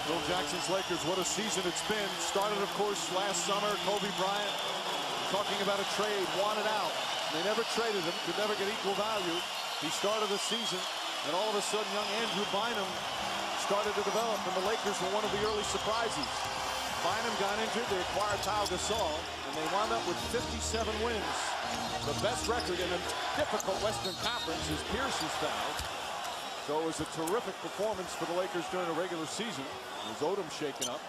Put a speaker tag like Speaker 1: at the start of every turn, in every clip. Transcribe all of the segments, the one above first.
Speaker 1: Phil Jackson's Lakers, what a season it's been. Started, of course, last summer. Kobe Bryant talking about a trade, wanted out. They never traded him, could never get equal value. He started the season, and all of a sudden, young Andrew Bynum started to develop, and the Lakers were one of the early surprises. Bynum got injured, they acquired Pau Gasol, and they wound up with 57 wins. The best record in a difficult Western Conference is Pierce's foul. So it was a terrific performance for the Lakers during the regular season. It was Odom shaken up.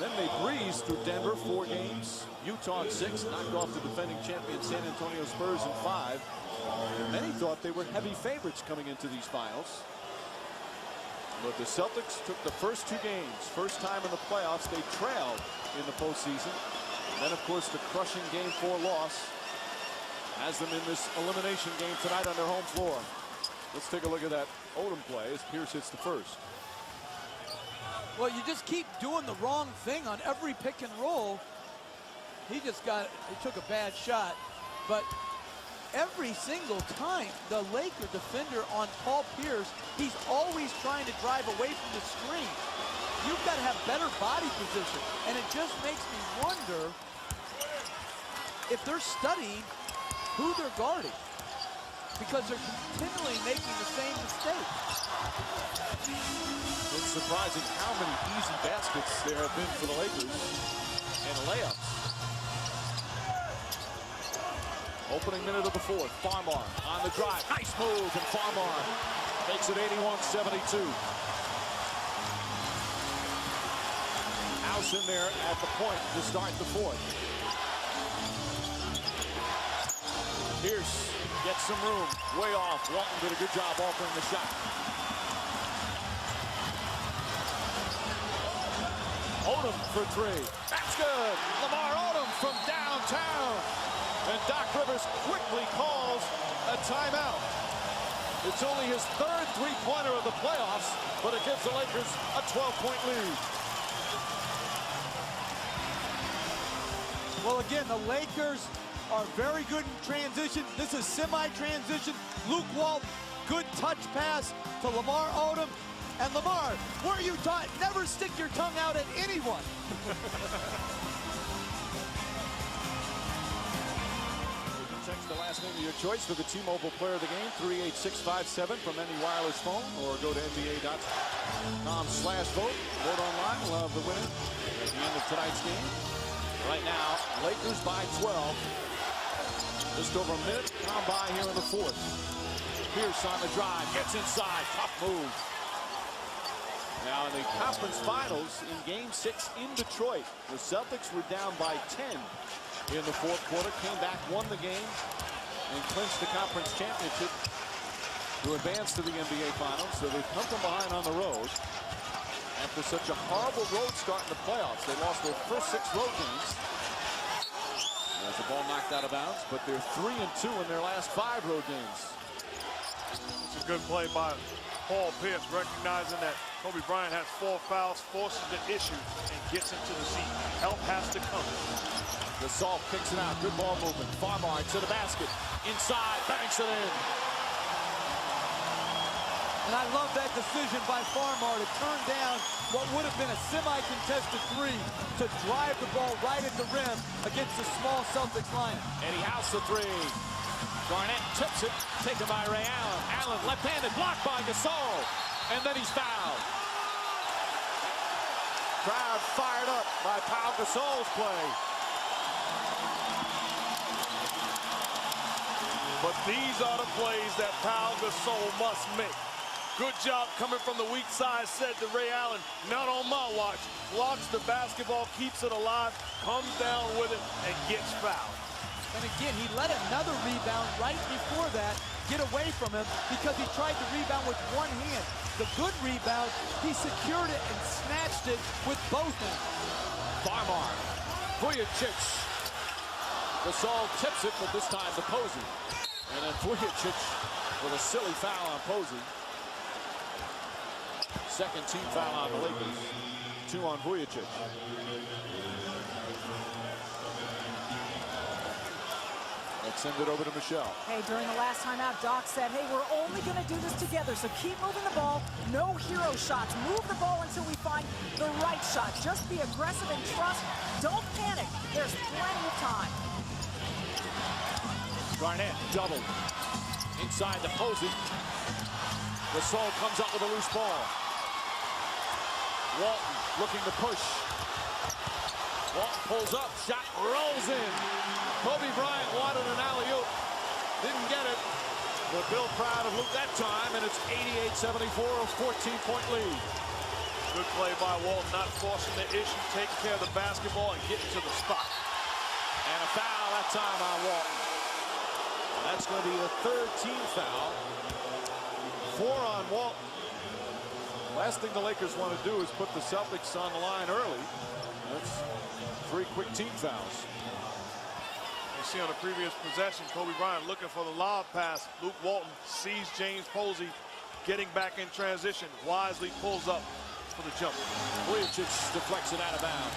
Speaker 1: Then they breezed through Denver 4 games, Utah in 6, knocked off the defending champion San Antonio Spurs in 5. Many thought they were heavy favorites coming into these finals. But the Celtics took the first 2 games. First time in the playoffs they trailed in the postseason. And then, of course, the crushing Game 4 loss has them in this elimination game tonight on their home floor. Let's take a look at that Odom play as Pierce hits the first.
Speaker 2: Well, you just keep doing the wrong thing on every pick and roll. He took a bad shot, but every single time the Laker defender on Paul Pierce, he's always trying to drive away from the screen. You've got to have better body position, and it just makes me wonder if they're studying who they're guarding, because they're continually making the same mistake.
Speaker 1: It's surprising how many easy baskets there have been for the Lakers and layups. Opening minute of the fourth, Farmar on the drive. Nice move, and Farmar makes it 81-72. House in there at the point to start the fourth. Pierce gets some room, way off. Walton did a good job altering the shot. Odom for 3. That's good. Lamar Odom from downtown. And Doc Rivers quickly calls a timeout. It's only his 3rd three-pointer of the playoffs, but it gives the Lakers a 12-point lead.
Speaker 2: Well, again, the Lakers are very good in transition. This is semi-transition. Luke Walton, good touch pass to Lamar Odom. And Lamar, were you taught never stick your tongue out at anyone?
Speaker 1: Text the last name of your choice for the T-Mobile player of the game, 38657 from any wireless phone, or go to NBA.com/vote. Vote online. We'll have the winner at the end of tonight's game. Right now, Lakers by 12. Just over a minute gone by here in the fourth. Pierce on the drive, gets inside, tough move. Now in the conference finals in Game 6 in Detroit, the Celtics were down by 10 in the fourth quarter, came back, won the game, and clinched the conference championship to advance to the NBA Finals. So they've come from behind on the road after such a horrible road start in the playoffs. They lost their first 6 road games. There's the ball knocked out of bounds, but they're 3-2 in their last 5 road games.
Speaker 3: It's a good play by Paul Pierce, recognizing that Kobe Bryant has 4 fouls, forces the issue, and gets into the seat. Help has to come.
Speaker 1: Gasol kicks it out. Good ball movement. Farmar to the basket. Inside, banks it in.
Speaker 2: And I love that decision by Farmar to turn down what would have been a semi-contested 3 to drive the ball right at the rim against the small Celtics lineup.
Speaker 1: Eddie House the 3. Garnett tips it, taken by Ray Allen. Allen left-handed, blocked by Gasol, and then he's fouled. Crowd fired up by Pau Gasol's play.
Speaker 3: But these are the plays that Pau Gasol must make. Good job coming from the weak side, said to Ray Allen, not on my watch. Blocks the basketball, keeps it alive, comes down with it, and gets fouled.
Speaker 2: And again, he let another rebound right before that get away from him because he tried to rebound with one hand. The good rebound, he secured it and snatched it with both hands.
Speaker 1: Farmar, Vujicic. Gasol tips it, but this time to Posey. And then Vujicic with a silly foul on Posey. Second team foul on the Lakers. 2 on Vujicic. Send it over to Michelle.
Speaker 4: Hey, during the last timeout, Doc said, hey, we're only going to do this together, so keep moving the ball. No hero shots. Move the ball until we find the right shot. Just be aggressive and trust. Don't panic. There's plenty of time.
Speaker 1: Garnett double. Inside the Posey. Gasol comes up with a loose ball. Walton looking to push. Walton pulls up, shot rolls in. Kobe Bryant wanted an alley-oop. Didn't get it. But Bill proud of Luke that time, and it's 88-74, a 14-point lead.
Speaker 3: Good play by Walton, not forcing the issue, taking care of the basketball and getting to the spot.
Speaker 1: And a foul that time on Walton. And that's going to be the third team foul. 4 on Walton. Last thing the Lakers want to do is put the Celtics on the line early. That's 3 quick team fouls.
Speaker 3: You see on the previous possession, Kobe Bryant looking for the lob pass. Luke Walton sees James Posey getting back in transition. Wisely pulls up for the jump.
Speaker 1: Vujicic deflects it out of bounds.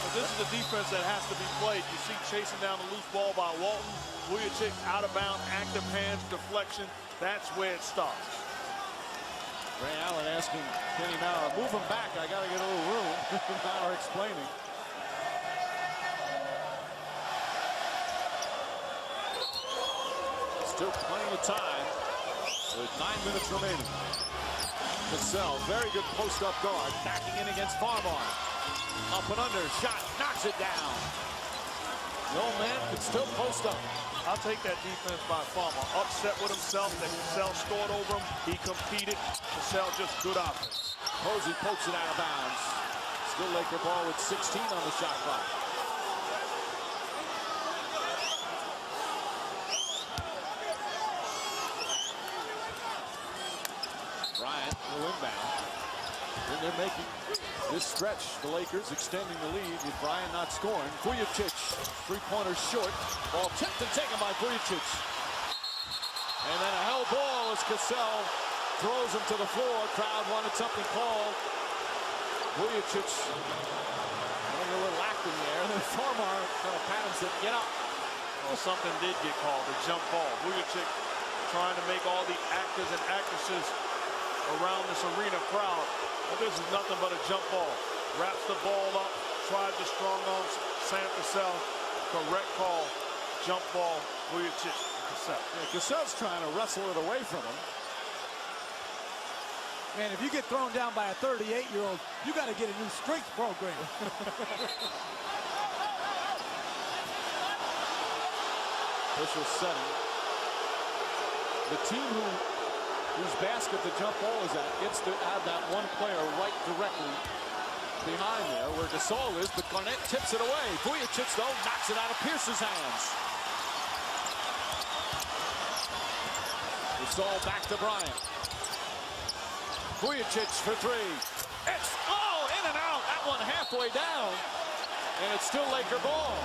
Speaker 3: But this is the defense that has to be played. You see chasing down the loose ball by Walton. Vujicic out of bounds, active hands, deflection. That's where it starts.
Speaker 1: Ray Allen asking Kenny Maurer, move him back. I got to get a little room. Maurer explaining. Still plenty of time with 9 minutes remaining. Cassell, very good post-up guard, backing in against Farmar. Up and under, shot, knocks it down. The old man can still post up.
Speaker 3: I'll take that defense by Farmer. Upset with himself that Cassell scored over him. He competed. Cassell just good offense.
Speaker 1: Posey pokes it out of bounds. Still Laker ball with 16 on the shot clock. Bryant will inbound. And they're making this stretch, the Lakers extending the lead with Bryant not scoring. Vujicic, three-pointer short. Ball tipped and taken by Vujicic. And then a hell ball as Cassell throws him to the floor. Crowd wanted something called. Vujicic getting a little acting there. And then Farmar kind of pat him and said, get up.
Speaker 3: Well, something did get called, a jump ball. Vujicic trying to make all the actors and actresses around this arena proud. But this is nothing but a jump ball. Wraps the ball up, tries the strong arms, Sam Cassell. Correct call, jump ball, Vujicic, Cassell.
Speaker 1: Yeah, Cassell's trying to wrestle it away from him.
Speaker 2: Man, if you get thrown down by a 38-year-old, you got to get a new strength program.
Speaker 1: Official setting. The team whose basket the jump ball is at gets to have that one player right directly behind there where Gasol is, but Garnett tips it away. Vujicic, though, knocks it out of Pierce's hands. Gasol back to Bryant. Vujicic for 3. It's, in and out. That one halfway down. And it's still Laker ball.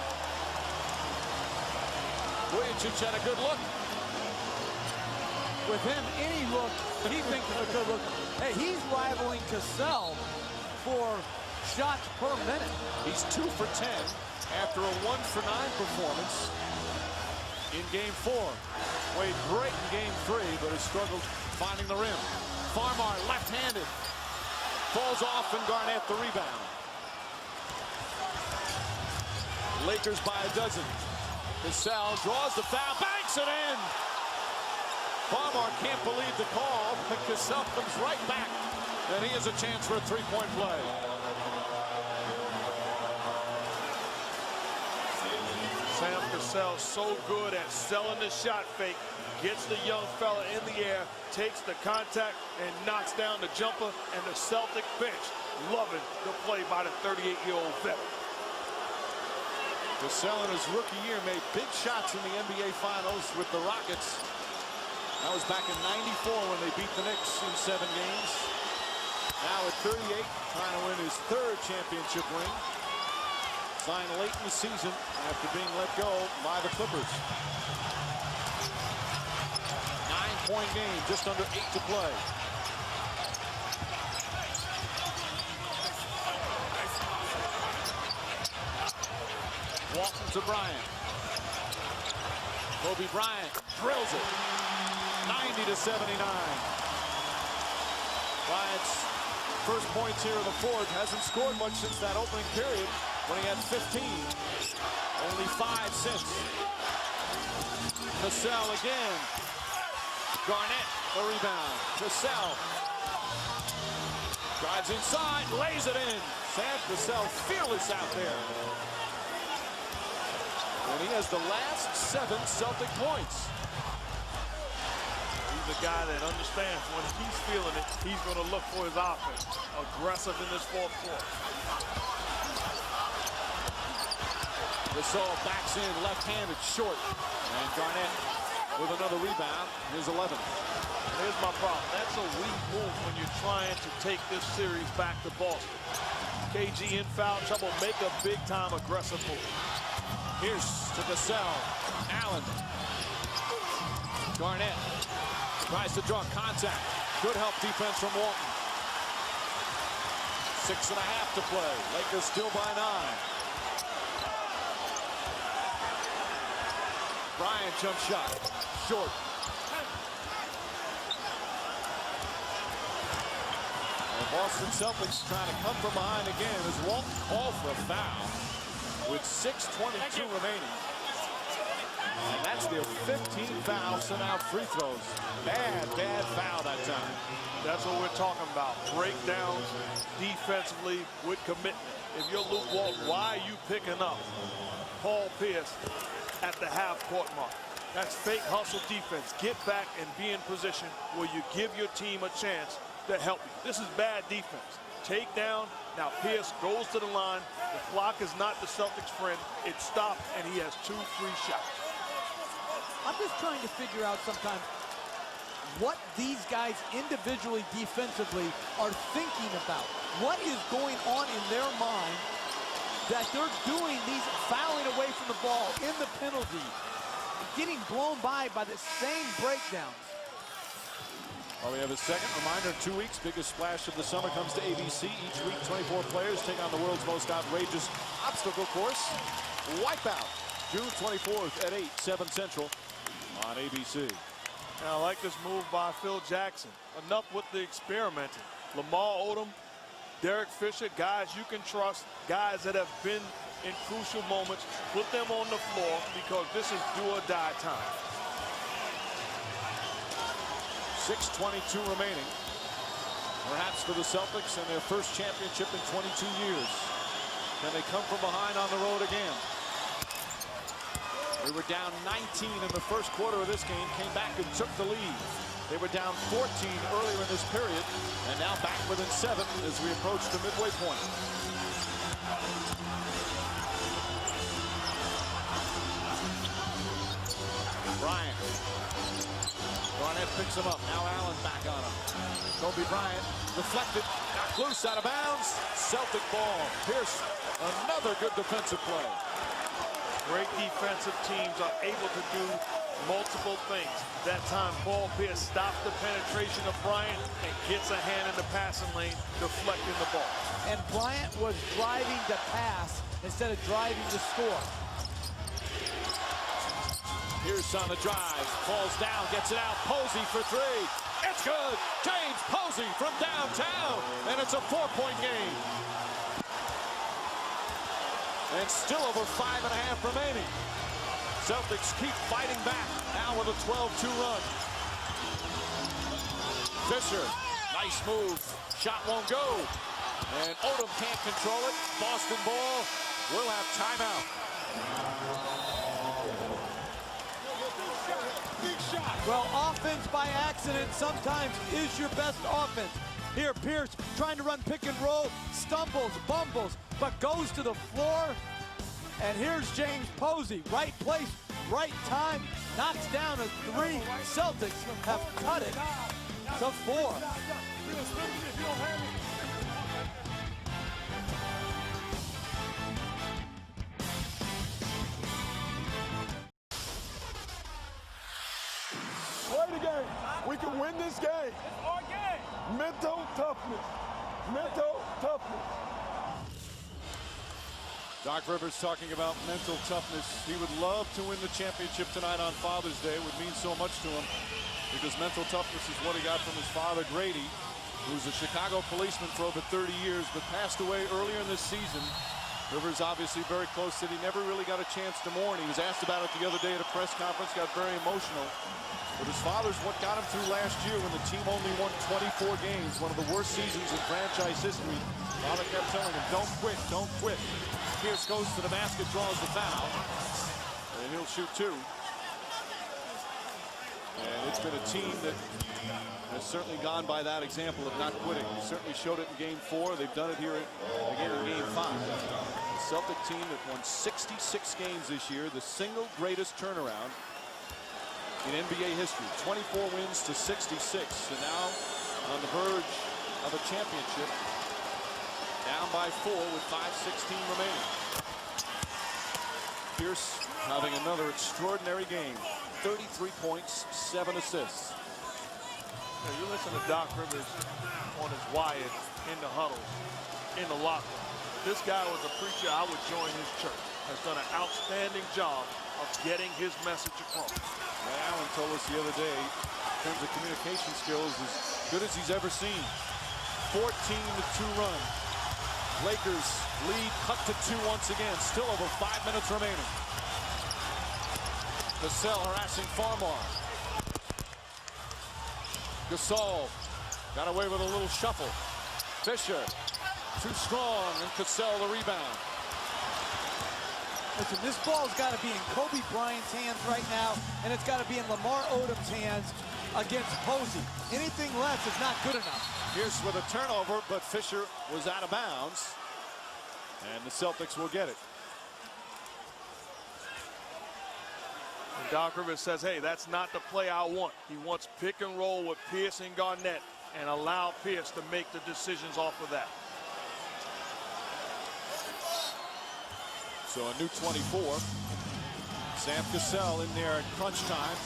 Speaker 1: Vujicic had a good look.
Speaker 2: With him, any look, he thinks it's a good look. Hey, he's rivaling Cassell for shots per minute.
Speaker 1: He's 2 for 10 after a 1 for 9 performance in Game 4. Played great in Game 3, but has struggled finding the rim. Farmar left-handed. Falls off and Garnett the rebound. Lakers by a dozen. Cassell draws the foul, banks it in. Farmar can't believe the call, but Cassell comes right back. And he has a chance for a three-point play.
Speaker 3: Sam Cassell so good at selling the shot fake. Gets the young fella in the air, takes the contact, and knocks down the jumper, and the Celtic bench loving the play by the 38-year-old veteran.
Speaker 1: Cassell in his rookie year made big shots in the NBA Finals with the Rockets. That was back in '94 when they beat the Knicks in 7 games. Now at 38, trying to win his 3rd championship ring. Signed late in the season after being let go by the Clippers. 9-point game, just under 8 to play. Walton to Bryant. Kobe Bryant drills it. 90-79. Bryant's first points here in the fourth. Hasn't scored much since that opening period when he had 15. Only 5 since. Cassell again. Garnett, the rebound. Cassell drives inside, lays it in. Sam Cassell fearless out there. And he has the last 7 Celtic points.
Speaker 3: He's a guy that understands when he's feeling it, he's going to look for his offense. Aggressive in this fourth quarter.
Speaker 1: Gasol backs in, left-handed, short. And Garnett with another rebound. His 11th.
Speaker 3: Here's my problem. That's a weak move when you're trying to take this series back to Boston. KG in foul trouble. Make a big-time aggressive move.
Speaker 1: Here's to Gasol. Allen. Garnett tries to draw contact. Good help defense from Walton. 6.5 to play. Lakers still by 9. Bryant jump shot. Short. And Boston Celtics trying to come from behind again as Walton called for a foul with 6:22 remaining. And that's their 15th foul, sent out free throws. Bad foul that time.
Speaker 3: That's what we're talking about. Breakdowns defensively with commitment. If you're Luke Walton, why are you picking up Paul Pierce at the half-court mark? That's fake hustle defense. Get back and be in position where you give your team a chance to help you. This is bad defense. Take down. Now Pierce goes to the line. The clock is not the Celtics' friend. It stopped, and he has 2 free shots.
Speaker 2: I'm just trying to figure out sometimes what these guys individually defensively are thinking about. What is going on in their mind that they're doing these fouling away from the ball in the penalty, getting blown by the same breakdowns.
Speaker 1: Well, we have a second reminder in 2 weeks. Biggest splash of the summer comes to ABC. Each week, 24 players take on the world's most outrageous obstacle course. Wipeout, June 24th at 8, 7 Central on ABC.
Speaker 3: And I like this move by Phil Jackson. Enough with the experimenting. Lamar Odom, Derek Fisher, guys you can trust, guys that have been in crucial moments. Put them on the floor because this is do or die time.
Speaker 1: 6:22 remaining. Perhaps for the Celtics and their first championship in 22 years. Can they come from behind on the road again? They were down 19 in the first quarter of this game, came back and took the lead. They were down 14 earlier in this period, and now back within 7 as we approach the midway point. Bryant. Garnett picks him up. Now Allen back on him. Kobe Bryant deflected, knocked loose, out of bounds. Celtic ball. Pierce, another good defensive play.
Speaker 3: Great defensive teams are able to do multiple things. That time, Paul Pierce stopped the penetration of Bryant and gets a hand in the passing lane, deflecting the ball.
Speaker 2: And Bryant was driving to pass instead of driving to score.
Speaker 1: Pierce on the drive, falls down, gets it out. Posey for 3. It's good. James Posey from downtown, and it's a 4-point game. And still over 5.5 remaining. Celtics keep fighting back, now with a 12-2 run. Fisher, nice move. Shot won't go. And Odom can't control it. Boston ball will have timeout.
Speaker 2: Well, offense by accident sometimes is your best offense. Here, Pierce trying to run pick and roll, stumbles, bumbles, but goes to the floor. And here's James Posey, right place, right time, knocks down a 3. Celtics have cut it to 4.
Speaker 5: Play the game. We can win this game. It's our game. Mental toughness. Mental toughness.
Speaker 1: Doc Rivers talking about mental toughness. He would love to win the championship tonight on Father's Day. It would mean so much to him because mental toughness is what he got from his father, Grady, who was a Chicago policeman for over 30 years, but passed away earlier in this season. Rivers obviously very close, said he never really got a chance to mourn. He was asked about it the other day at a press conference, got very emotional. But his father's what got him through last year when the team only won 24 games, one of the worst seasons in franchise history. Father kept telling him, don't quit, don't quit. Pierce goes to the basket, draws the foul, and he'll shoot two. And it's been a team that has certainly gone by that example of not quitting. He certainly showed it in Game 4. They've done it here again in Game 5. The Celtic team that won 66 games this year, the single greatest turnaround in NBA history. 24 wins to 66, and now on the verge of a championship. Down by 4 with 5:16 remaining. Pierce having another extraordinary game. 33 points, 7 assists.
Speaker 3: You listen to Doc Rivers on his wired, in the huddles, in the locker room. This guy was a preacher. I would join his church. Has done an outstanding job of getting his message across.
Speaker 1: Allen told us the other day, in terms of communication skills, as good as he's ever seen. 14-2 run. Lakers lead cut to 2 once again. Still over 5 minutes remaining. Cassell harassing Farmar. Gasol got away with a little shuffle. Fisher too strong, and Cassell the rebound.
Speaker 2: Listen, this ball's got to be in Kobe Bryant's hands right now, and it's got to be in Lamar Odom's hands against Posey. Anything less is not good enough.
Speaker 1: Pierce with a turnover, but Fisher was out of bounds, and the Celtics will get it.
Speaker 3: And Doc Rivers says, hey, that's not the play I want. He wants pick and roll with Pierce and Garnett and allow Pierce to make the decisions off of that.
Speaker 1: So a new 24. Sam Cassell in there at crunch time.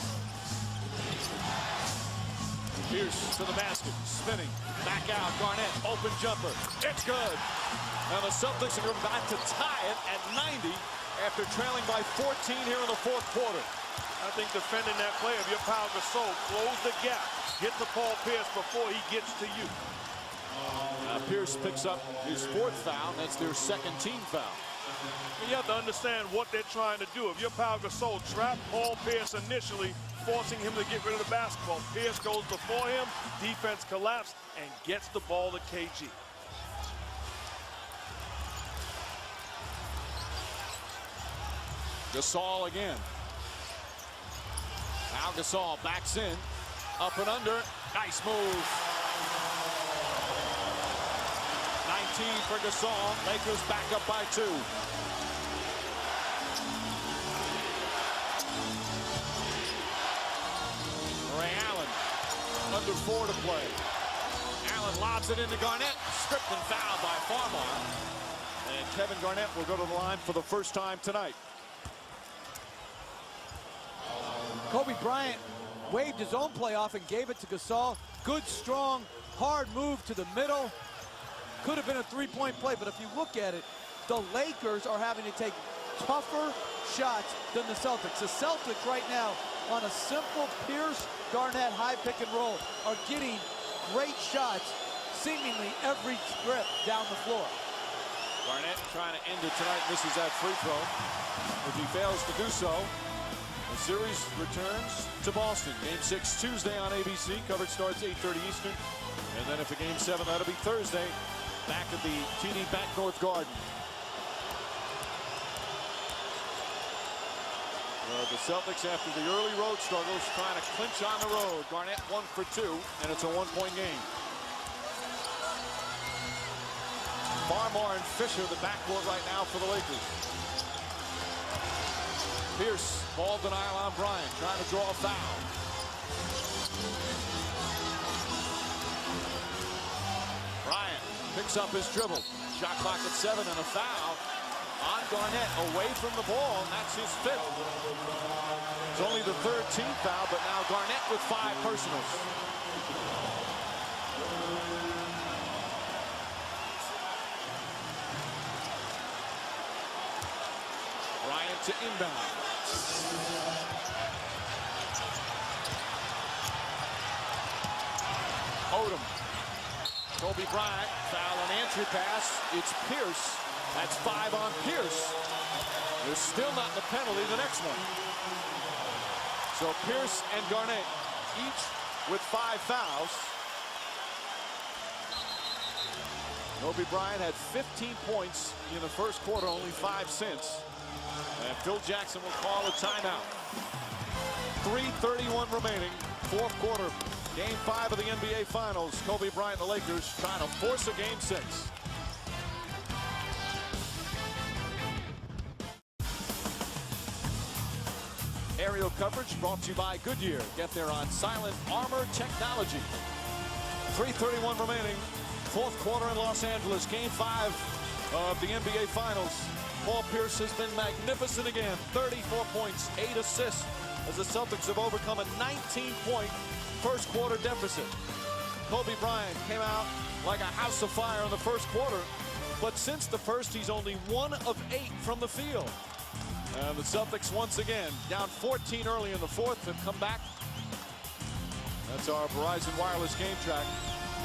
Speaker 1: Pierce to the basket, spinning, back out, Garnett, open jumper, it's good. Now the Celtics are about to tie it at 90 after trailing by 14 here in the fourth quarter.
Speaker 3: I think defending that play of your Pau Gasol, close the gap, get to Paul Pierce before he gets to you.
Speaker 1: Pierce picks up his 4th foul, that's their 2nd team foul.
Speaker 3: You have to understand what they're trying to do. If you're Pau Gasol, trap Paul Pierce initially, forcing him to get rid of the basketball. Pierce goes before him, defense collapsed, and gets the ball to KG.
Speaker 1: Gasol again. Now Gasol backs in, up and under, nice move. 19 for Gasol, Lakers back up by 2. Ray Allen, under 4 to play. Allen lobs it into Garnett, stripped and fouled by Farmar. And Kevin Garnett will go to the line for the first time tonight.
Speaker 2: Kobe Bryant waved his own play off and gave it to Gasol. Good, strong, hard move to the middle. Could have been a 3-point play, but if you look at it, the Lakers are having to take tougher shots than the Celtics. The Celtics right now on a simple Pierce-Garnett high pick and roll are getting great shots seemingly every trip down the floor.
Speaker 1: Garnett trying to end it tonight, misses that free throw. If he fails to do so, the series returns to Boston. Game 6 Tuesday on ABC. Coverage starts 8:30 Eastern. And then if a Game 7, that'll be Thursday, back at the TD Bank North Garden. The Celtics, after the early road struggles, trying to clinch on the road. Garnett 1 for 2, and it's a 1-point game. Farmar and Fisher, the backcourt right now for the Lakers. Pierce, ball denial on Bryant, trying to draw a foul. Bryant picks up his dribble. Shot clock at 7 and a foul on Garnett away from the ball, and that's his 5th. It's only the 3rd team foul, but now Garnett with 5 personals. to inbound. Odom. Kobe Bryant, foul on entry pass. It's Pierce. That's 5 on Pierce. They're still not in the penalty, the next one. So Pierce and Garnett each with 5 fouls. Kobe Bryant had 15 points in the first quarter, only 5 since. And Phil Jackson will call a timeout. 3:31 remaining, fourth quarter. Game 5 of the NBA Finals. Kobe Bryant and the Lakers trying to force a game 6. Aerial coverage brought to you by Goodyear. Get there on Silent Armor Technology. 3:31 remaining, fourth quarter in Los Angeles. Game 5 of the NBA Finals. Paul Pierce has been magnificent again. 34 points, 8 assists as the Celtics have overcome a 19-point first quarter deficit. Kobe Bryant came out like a house of fire in the first quarter, but since the first, he's only 1 of 8 from the field. And the Celtics once again down 14 early in the fourth have come back. That's our Verizon Wireless game track.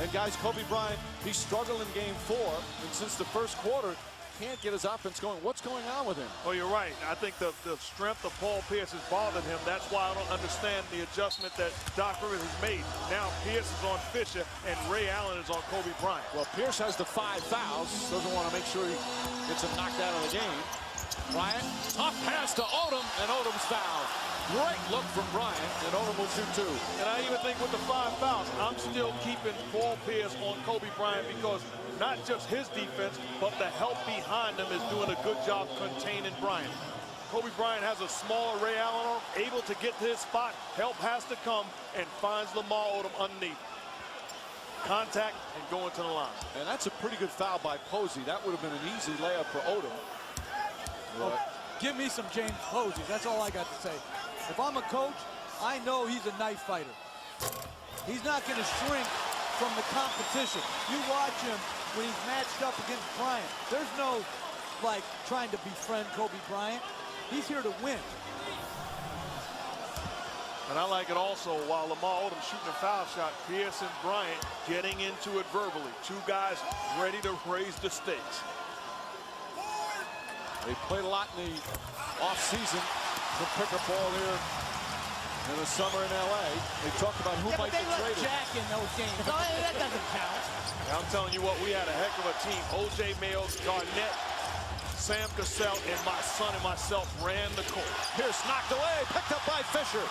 Speaker 1: And guys, Kobe Bryant, he struggled in game 4, and since the first quarter, can't get his offense going. What's going on with him?
Speaker 3: Oh, you're right. I think the strength of Paul Pierce has bothered him. That's why I don't understand the adjustment that Doc Rivers has made. Now Pierce is on Fisher and Ray Allen is on Kobe Bryant.
Speaker 1: Well, Pierce has the 5 fouls. Doesn't want to make sure he gets him knocked out of the game. Bryant, tough pass to Odom, and Odom's fouled. Great look from Bryant, and Odom will shoot 2.
Speaker 3: And I even think with the 5 fouls, I'm still keeping Paul Pierce on Kobe Bryant because not just his defense, but the help behind him is doing a good job containing Bryant. Kobe Bryant has a smaller Ray Allen on, able to get to his spot. Help has to come, and finds Lamar Odom underneath. Contact and going to the line.
Speaker 1: And that's a pretty good foul by Posey. That would have been an easy layup for Odom.
Speaker 2: Oh, give me some James Posey. That's all I got to say. If I'm a coach, I know he's a knife fighter. He's not going to shrink from the competition. You watch him when he's matched up against Bryant. There's no, like, trying to befriend Kobe Bryant. He's here to win.
Speaker 3: And I like it also, while Lamar Odom shooting a foul shot, Pierce and Bryant getting into it verbally. 2 guys ready to raise the stakes.
Speaker 1: They played a lot in the offseason to pick up ball here in the summer in L.A. They talked about who might be traded.
Speaker 2: Jack in those games. That doesn't count.
Speaker 3: I'm telling you what, we had a heck of a team. O.J. Mayo, Garnett, Sam Cassell, and my son and myself ran the court.
Speaker 1: Pierce knocked away, picked up by Fisher.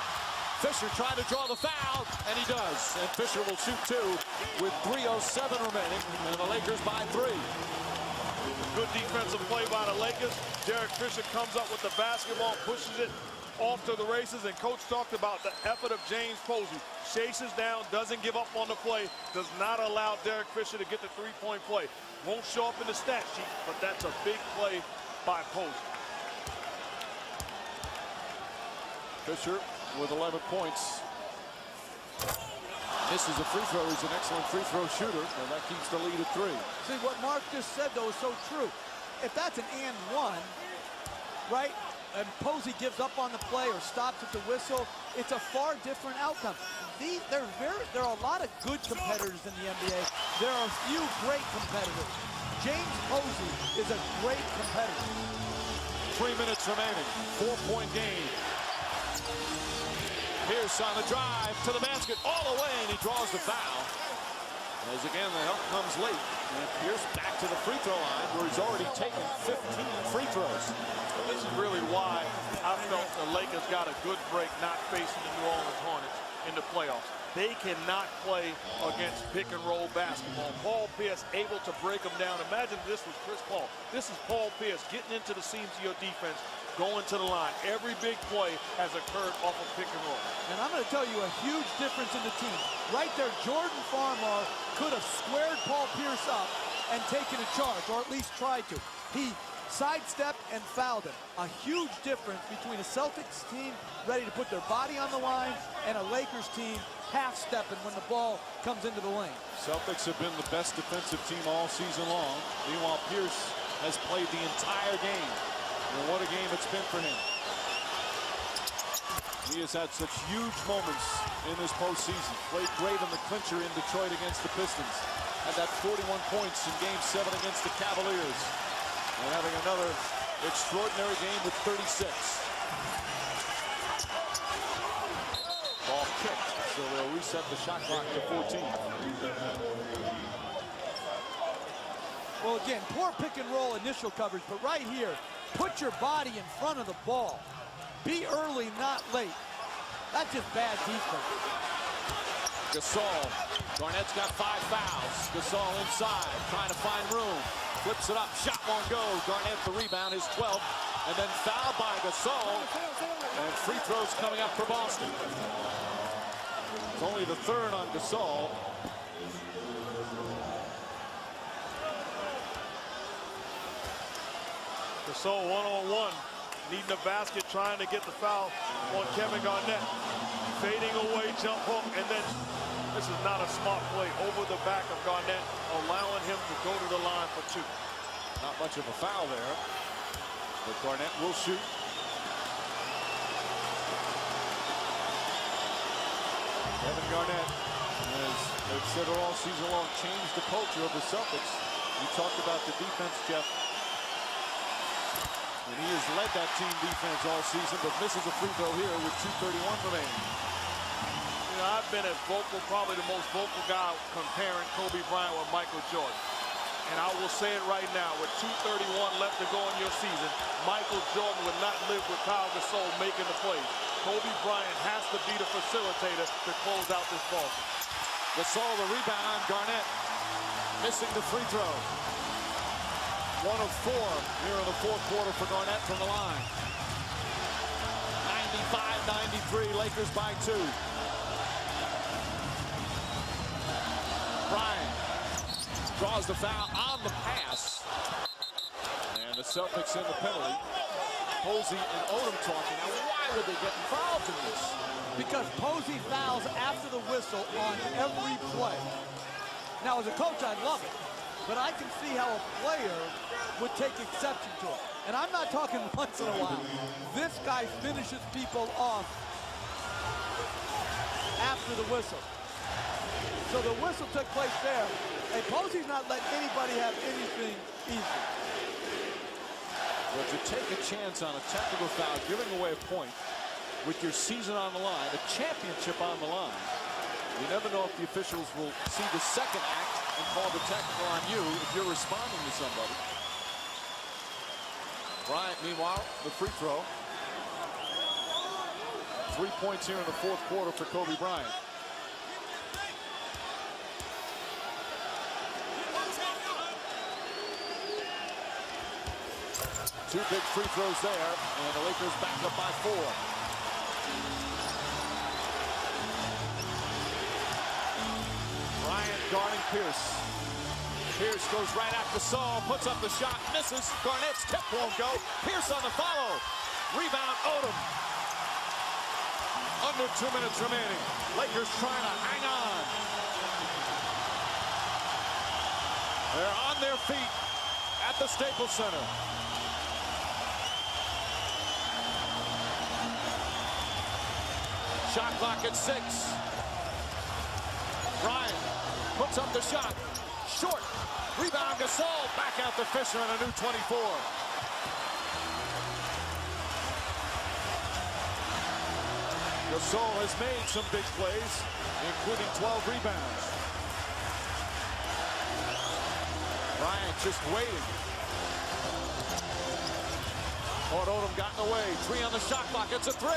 Speaker 1: Fisher trying to draw the foul, and he does. And Fisher will shoot 2 with 3:07 remaining, and the Lakers by 3.
Speaker 3: Good defensive play by the Lakers. Derek Fisher comes up with the basketball, pushes it off to the races, and Coach talked about the effort of James Posey. Chases down, doesn't give up on the play, does not allow Derek Fisher to get the 3-point play. Won't show up in the stat sheet, but that's a big play by Posey.
Speaker 1: Fisher with 11 points. Misses a free throw. He's an excellent free throw shooter, and that keeps the lead at 3.
Speaker 2: See, what Mark just said, though, is so true. If that's an and 1, right, and Posey gives up on the play or stops at the whistle, it's a far different outcome. There are a lot of good competitors in the NBA. There are a few great competitors. James Posey is a great competitor.
Speaker 1: 3 minutes remaining. 4-point game. Pierce on the drive to the basket all the way, and he draws the foul. As again, the help comes late. And Pierce back to the free throw line where he's already taken 15 free throws.
Speaker 3: This is really why I felt the Lakers got a good break not facing the New Orleans Hornets in the playoffs. They cannot play against pick-and-roll basketball. Paul Pierce able to break them down. Imagine this was Chris Paul. This is Paul Pierce getting into the seams of your defense, going to the line. Every big play has occurred off of pick-and-roll.
Speaker 2: And I'm going to tell you a huge difference in the team. Right there, Jordan Farmar could have squared Paul Pierce up and taken a charge, or at least tried to. He sidestepped and fouled him. A huge difference between a Celtics team ready to put their body on the line and a Lakers team half-stepping when the ball comes into the lane.
Speaker 1: Celtics have been the best defensive team all season long. Meanwhile, Pierce has played the entire game. And what a game it's been for him. He has had such huge moments in this postseason. Played great in the clincher in Detroit against the Pistons. Had that 41 points in Game 7 against the Cavaliers. And having another extraordinary game with 36. Ball kicked, so they'll reset the shot clock to 14.
Speaker 2: Well, again, poor pick and roll initial coverage, but right here, put your body in front of the ball. Be early, not late. That's just bad defense.
Speaker 1: Gasol. Garnett's got 5 fouls. Gasol inside, trying to find room. Flips it up, shot won't go. Garnett, the rebound, is 12th. And then fouled by Gasol. And free throws coming up for Boston. It's only the 3rd on Gasol.
Speaker 3: Gasol one-on-one, needing a basket, trying to get the foul on Kevin Garnett. Fading away, jump hook, and then this is not a smart play over the back of Garnett, allowing him to go to the line for 2.
Speaker 1: Not much of a foul there, but Garnett will shoot. Kevin Garnett, as they've said all season long, changed the culture of the Celtics. You talked about the defense, Jeff. And he has led that team defense all season, but misses a free throw here with 2:31 remaining.
Speaker 3: You know, I've been as vocal, probably the most vocal guy comparing Kobe Bryant with Michael Jordan. And I will say it right now, with 2:31 left to go in your season, Michael Jordan would not live with Kyle Gasol making the plays. Kobe Bryant has to be the facilitator to close out this ball.
Speaker 1: Gasol, the rebound, Garnett missing the free throw. 1 of 4 here in the 4th quarter for Garnett from the line. 95-93, Lakers by 2. Bryant draws the foul on the pass. And the Celtics in the penalty. Posey and Odom talking. Now, why would they get involved in this?
Speaker 2: Because Posey fouls after the whistle on every play. Now, as a coach, I'd love it. But I can see how a player would take exception to it. And I'm not talking once in a while. This guy finishes people off after the whistle. So the whistle took place there. And Posey's not letting anybody have anything easy.
Speaker 1: But to take a chance on a technical foul, giving away a point with your season on the line, a championship on the line, you never know if the officials will see the second act and call the technical on you if you're responding to somebody. Bryant, meanwhile, the free throw. 3 points here in the 4th quarter for Kobe Bryant. Two big free throws there, and the Lakers back up by 4. Bryant guarding Pierce. Pierce goes right at Gasol, puts up the shot, misses. Garnett's tip won't go. Pierce on the follow. Rebound, Odom. Under 2 minutes remaining. Lakers trying to hang on. They're on their feet at the Staples Center. Shot clock at 6. Bryant puts up the shot. Short. Rebound, Gasol. Back out to Fisher and a new 24. Gasol has made some big plays, including 12 rebounds. Bryant just waiting. Caught Odom, gotten away. 3 on the shot clock. It's a 3.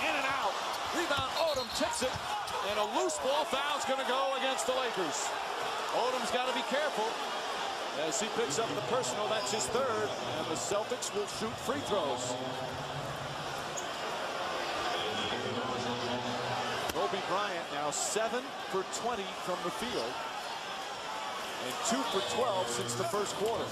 Speaker 1: In and out. Rebound, Odom tips it. And a loose ball foul's going to go against the Lakers. Odom's got to be careful as he picks up the personal. That's his 3rd. And the Celtics will shoot free throws. Kobe Bryant now 7 for 20 from the field. And 2 for 12 since the 1st quarter.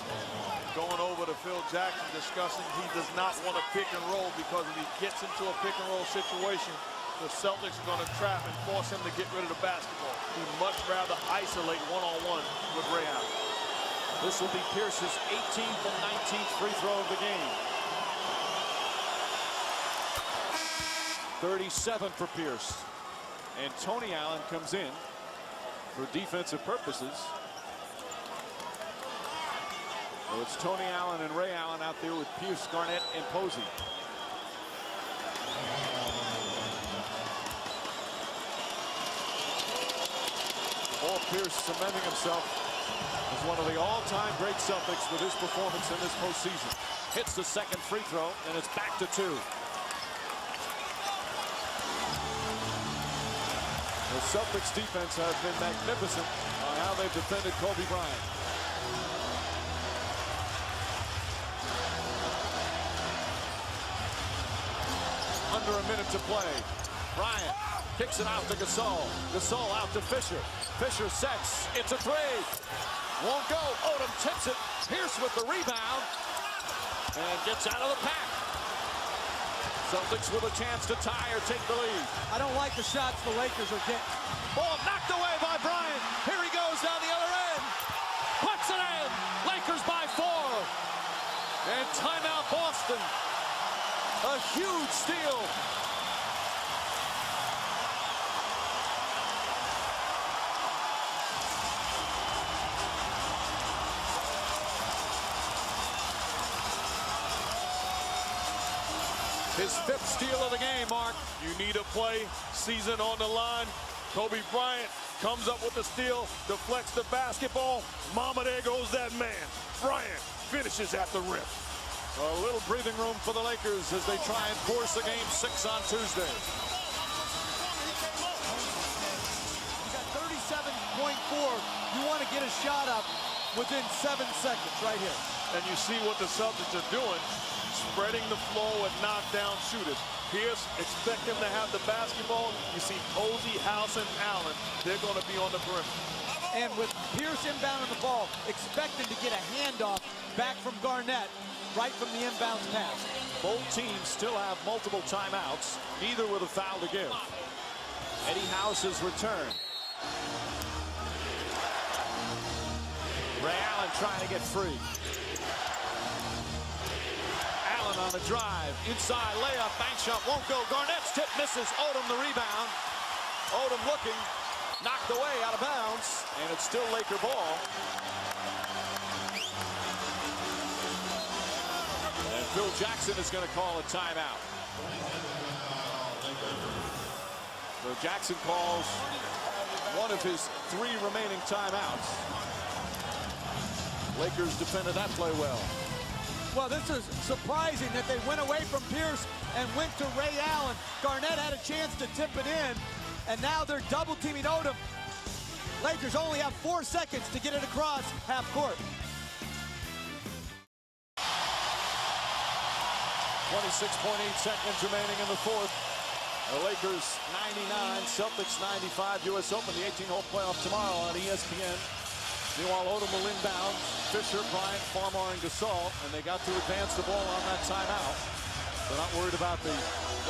Speaker 3: Going over to Phil Jackson discussing he does not want to pick and roll because if he gets into a pick and roll situation, the Celtics are going to trap and force him to get rid of the basketball. He'd much rather isolate one-on-one with Ray Allen.
Speaker 1: This will be Pierce's 18th and 19th free throw of the game. 37 for Pierce. And Tony Allen comes in for defensive purposes. So it's Tony Allen and Ray Allen out there with Pierce, Garnett, and Posey. Paul Pierce cementing himself as one of the all-time great Celtics with his performance in this postseason. Hits the second free throw, and it's back to 2. The Celtics defense has been magnificent on how they've defended Kobe Bryant. Under a minute to play. Bryant kicks it out to Gasol. Gasol out to Fisher. Fisher sets. It's a 3. Won't go. Odom tips it. Pierce with the rebound. And gets out of the pack. Celtics with a chance to tie or take the lead.
Speaker 2: I don't like the shots the Lakers are getting.
Speaker 1: Ball knocked away by Bryant. Here he goes down the other end. Puts it in. Lakers by 4. And timeout Boston. A huge steal. His 5th steal of the game, Mark.
Speaker 3: You need a play, season on the line. Kobe Bryant comes up with the steal, deflects the basketball. Mama, there goes that man. Bryant finishes at the rim.
Speaker 1: A little breathing room for the Lakers as they try and force a game 6 on Tuesday.
Speaker 2: You got 37.4. You want to get a shot up within 7 seconds right here.
Speaker 3: And you see what the Celtics are doing, spreading the floor with knockdown shooters. Pierce, expect him to have the basketball. You see Posey, House, and Allen. They're going to be on the perimeter.
Speaker 2: And with Pierce inbounding the ball, expecting to get a handoff back from Garnett right from the inbounds pass.
Speaker 1: Both teams still have multiple timeouts, neither with a foul to give. Eddie House's return. Ray Allen trying to get free. Allen on the drive, inside layup, bank shot won't go. Garnett's tip misses. Odom the rebound. Odom looking, knocked away out of bounds, and it's still Laker ball. And Phil Jackson is going to call a timeout. So Jackson calls one of his 3 remaining timeouts. Lakers defended that play well.
Speaker 2: Well, this is surprising that they went away from Pierce and went to Ray Allen. Garnett had a chance to tip it in, and now they're double teaming Odom. Lakers only have 4 seconds to get it across half court.
Speaker 1: 26.8 seconds remaining in the 4th. The Lakers 99, Celtics 95. U.S. Open, the 18-hole playoff tomorrow on ESPN. Meanwhile, Odom will inbound. Fisher, Bryant, Farmar, and Gasol, and they got to advance the ball on that timeout. They're not worried about the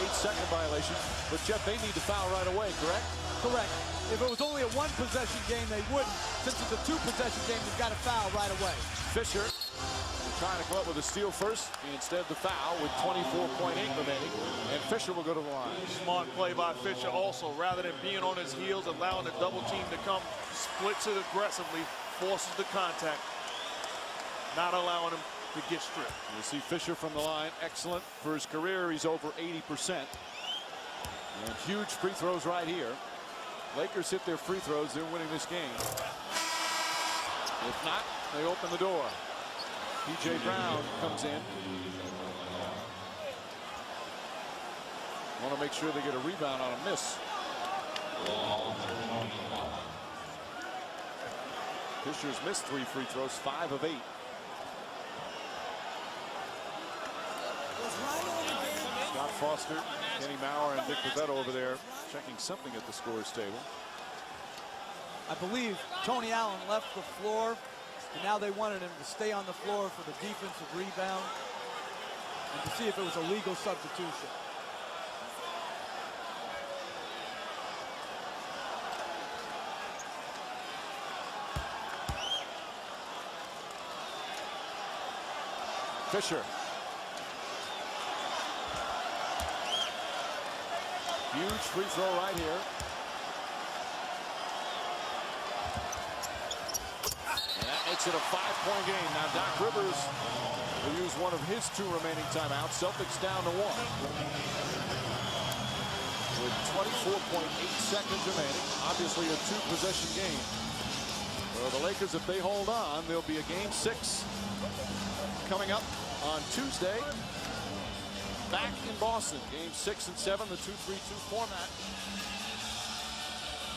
Speaker 1: 8-second violation, but Jeff, they need to foul right away, correct?
Speaker 2: Correct. If it was only a 1-possession game, they wouldn't. Since it's a 2-possession game, you've got to foul right away.
Speaker 1: Fisher trying to come up with a steal first, instead the foul with 24.8 remaining, and Fisher will go to the line.
Speaker 3: Smart play by Fisher also. Rather than being on his heels, allowing the double team to come, splits it aggressively, forces the contact, not allowing him to get stripped.
Speaker 1: You see Fisher from the line, excellent for his career. He's over 80%. And huge free throws right here. Lakers hit their free throws, they're winning this game. If not, they open the door. P.J. Brown comes in. Want to make sure they get a rebound on a miss. Fisher's missed 3 free throws, 5 of 8. Scott Foster, Kenny Maurer, and Dick Bevetto over there checking something at the scores table.
Speaker 2: I believe Tony Allen left the floor, and now they wanted him to stay on the floor for the defensive rebound and to see if it was a legal substitution.
Speaker 1: Fisher. Huge free throw right here. And that makes it a 5-point game. Now Doc Rivers will use one of his 2 remaining timeouts. Celtics down to 1. With 24.8 seconds remaining. Obviously a 2-possession game. For the Lakers, if they hold on, there'll be a game 6 coming up on Tuesday. Back in Boston. Game 6 and 7, the 2-3-2 format.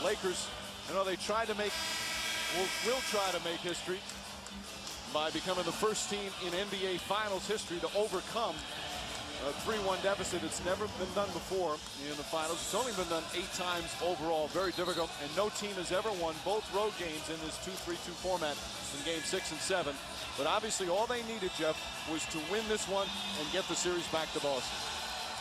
Speaker 1: Lakers, you know, they tried to make, will try to make history by becoming the first team in NBA Finals history to overcome a 3-1 deficit. It's never been done before in the finals. It's only been done 8 times overall. Very difficult, and no team has ever won both road games in this 2-3-2 format in game 6 and 7. But obviously all they needed, Jeff, was to win this one and get the series back to Boston.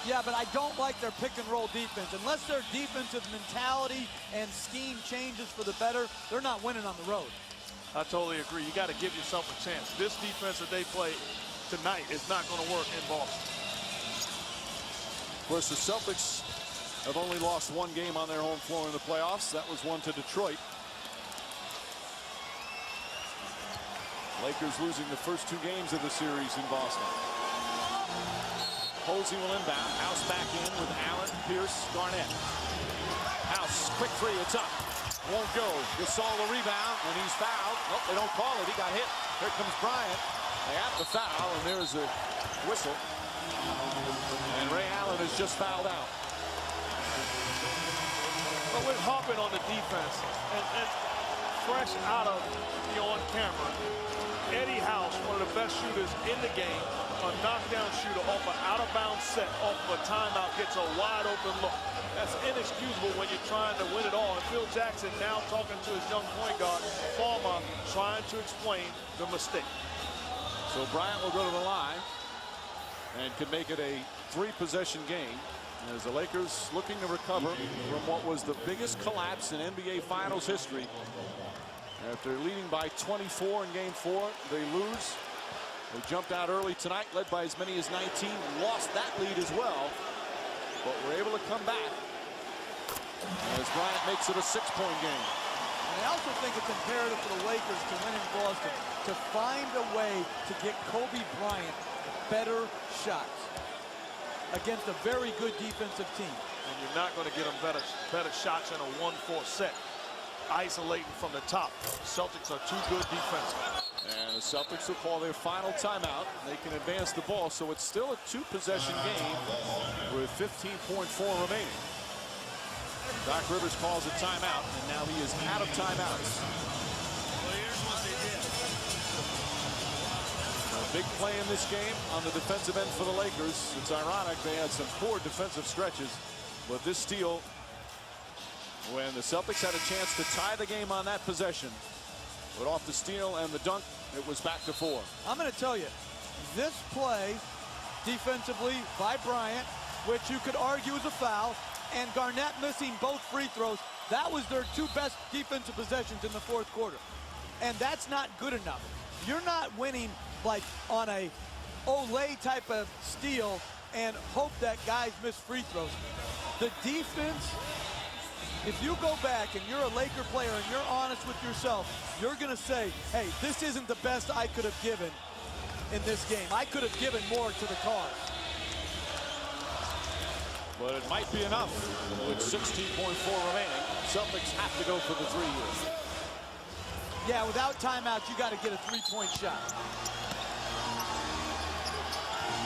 Speaker 2: Yeah, but I don't like their pick and roll defense. Unless their defensive mentality and scheme changes for the better, they're not winning on the road.
Speaker 3: I totally agree. You got to give yourself a chance. This defense that they play tonight is not going to work in Boston.
Speaker 1: Of course, the Celtics have only lost 1 game on their home floor in the playoffs. That was one to Detroit. Lakers losing the first 2 games of the series in Boston. Posey will inbound. House back in with Allen, Pierce, Garnett. House, quick 3, it's up. Won't go. Gasol the rebound, and he's fouled. Nope, they don't call it. He got hit. Here comes Bryant. They have the foul, and there's a whistle. And Ray Allen is just fouled out.
Speaker 3: But we're hopping on the defense, and fresh out of the on camera, Eddie House, one of the best shooters in the game, a knockdown shooter off an out-of-bounds set, off of a timeout, gets a wide-open look. That's inexcusable when you're trying to win it all. And Phil Jackson now talking to his young point guard, Farmer, trying to explain the mistake.
Speaker 1: So Bryant will go to the line and could make it a 3-possession game as the Lakers looking to recover from what was the biggest collapse in NBA Finals history. After leading by 24 in game 4, they lose. They jumped out early tonight, led by as many as 19, lost that lead as well, but were able to come back as Bryant makes it a 6-point game.
Speaker 2: And I also think it's imperative for the Lakers to win in Boston to find a way to get Kobe Bryant better shots against a very good defensive team.
Speaker 3: And you're not going to get them better shots in a 1-4 set, isolating from the top. Celtics are too good defensively.
Speaker 1: And the Celtics will call their final timeout. They can advance the ball, so it's still a 2-possession game with 15.4 remaining. Doc Rivers calls a timeout, and now he is out of timeouts.
Speaker 3: Well, here's what they did.
Speaker 1: A big play in this game on the defensive end for the Lakers. It's ironic they had some poor defensive stretches, but this steal, when the Celtics had a chance to tie the game on that possession, but off the steal and the dunk, it was back to 4.
Speaker 2: I'm going to tell you, this play defensively by Bryant, which you could argue is a foul, and Garnett missing both free throws, that was their 2 best defensive possessions in the 4th quarter. And that's not good enough. You're not winning like on a Olay type of steal and hope that guys miss free throws. The defense, if you go back and you're a Laker player and you're honest with yourself, you're going to say, hey, this isn't the best I could have given in this game. I could have given more to the Cars.
Speaker 1: But it might be enough with 16.4 remaining. Celtics have to go for the 3 here.
Speaker 2: Yeah, without timeouts, you got to get a 3-point shot.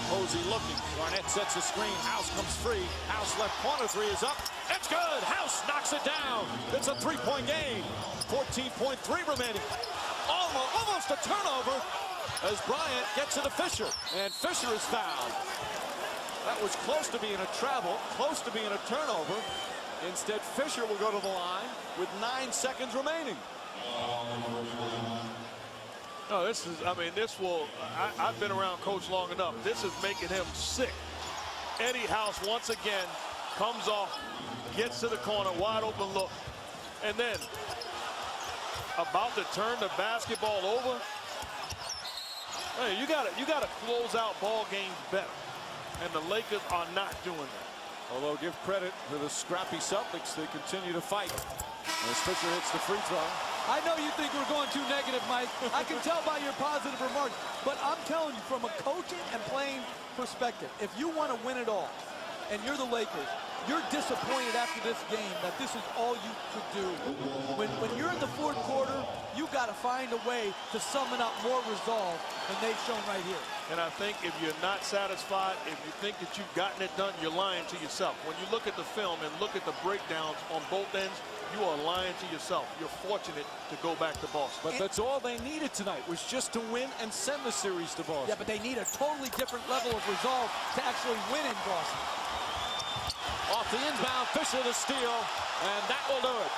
Speaker 1: Posey looking. Garnett sets a screen. House comes free. House left corner 3 is up. It's good. House knocks it down. It's a 3-point game. 14.3 remaining. Almost a turnover as Bryant gets it to Fisher. And Fisher is fouled. That was close to being a travel, close to being a turnover. Instead, Fisher will go to the line with 9 seconds remaining.
Speaker 3: No, this is, I mean, this will, I've been around Coach long enough. This is making him sick. Eddie House once again comes off, gets to the corner, wide open look, and then about to turn the basketball over. Hey, you gotta close out ball games better, and the Lakers are not doing that.
Speaker 1: Although give credit to the scrappy Celtics, they continue to fight as Fisher hits the free throw.
Speaker 2: I know you think we're going too negative, Mike. I can tell by your positive remarks. But I'm telling you, from a coaching and playing perspective, if you want to win it all, and you're the Lakers, you're disappointed after this game that this is all you could do. When you're in the fourth quarter, you got to find a way to summon up more resolve than they've shown right here.
Speaker 3: And I think if you're not satisfied, if you think that you've gotten it done, you're lying to yourself. When you look at the film and look at the breakdowns on both ends, you are lying to yourself. You're fortunate to go back to Boston.
Speaker 1: But that's all they needed tonight, was just to win and send the series to Boston.
Speaker 2: Yeah, but they need a totally different level of resolve to actually win in Boston.
Speaker 1: Off the inbound, Fisher the steal, and that will do it.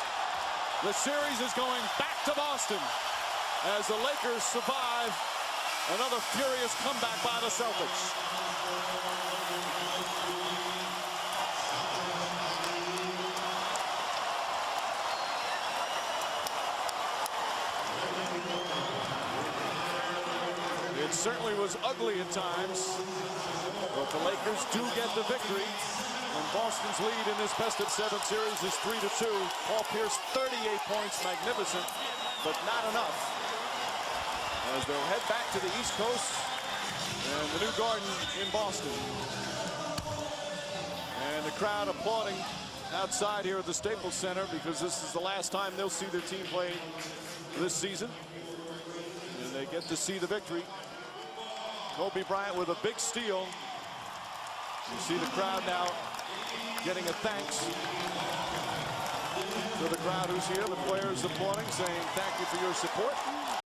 Speaker 1: The series is going back to Boston as the Lakers survive another furious comeback by the Celtics. It certainly was ugly at times, but the Lakers do get the victory. And Boston's lead in this best-of-7 series is 3-2. Paul Pierce, 38 points, magnificent, but not enough. As they'll head back to the East Coast and the new Garden in Boston. And the crowd applauding outside here at the Staples Center because this is the last time they'll see their team play this season. And they get to see the victory. Kobe Bryant with a big steal. You see the crowd now getting a thanks to the crowd who's here. The players applauding, saying thank you for your support.